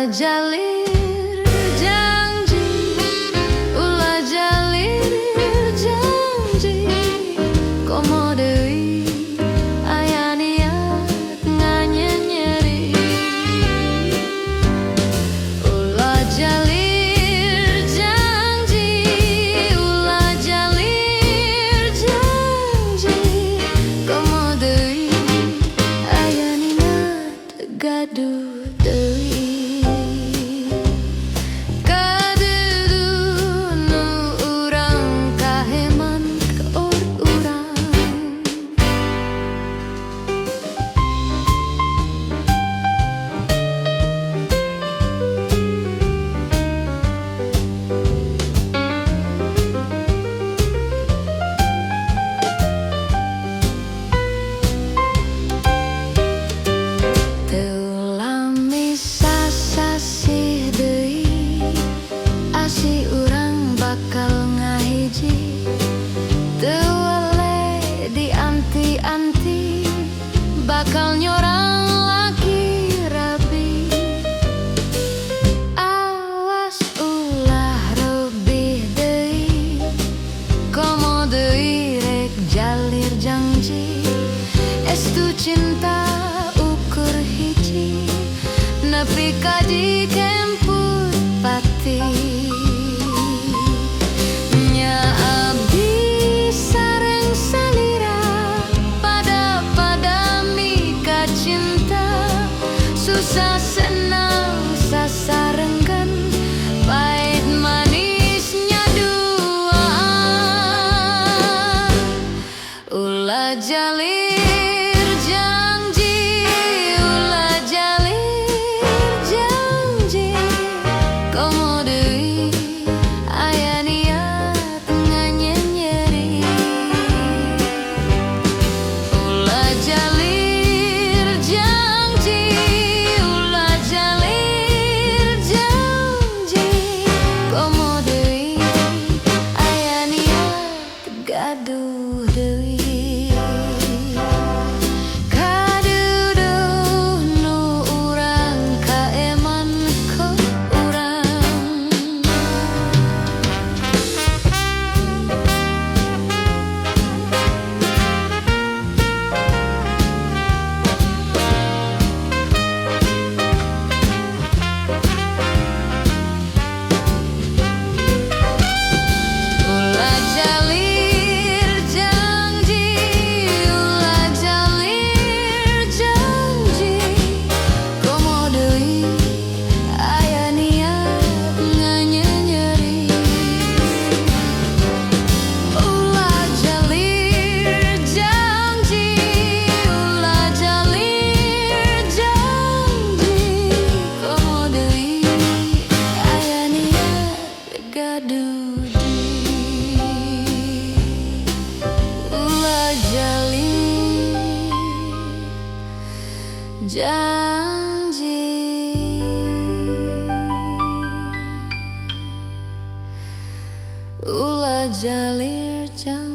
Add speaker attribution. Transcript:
Speaker 1: Ulah jalir janji, ulah jalir janji, komo deui aya niat nganyeri. Ulah jalir janji, ulah jalir janji, komo deui aya niat gaduh deui. Bakal ngahiji teu wele dianti-anti, bakal nyorang laki rabi. Awas ulah robih deui, komo deui rek jalir janji. Estu cinta ukur hiji, nepi ka dikemput pati. Susah senang sasarenggan, pahit manisnya duaan. Ulah jalir janji, ulah jalir janji, komo deui aya niat nganyeri. Ulah jalir janji, gaduh deui. Kaduduh nu urang kaeman ku urang. Ulah jalir janji, ulah jalir janji.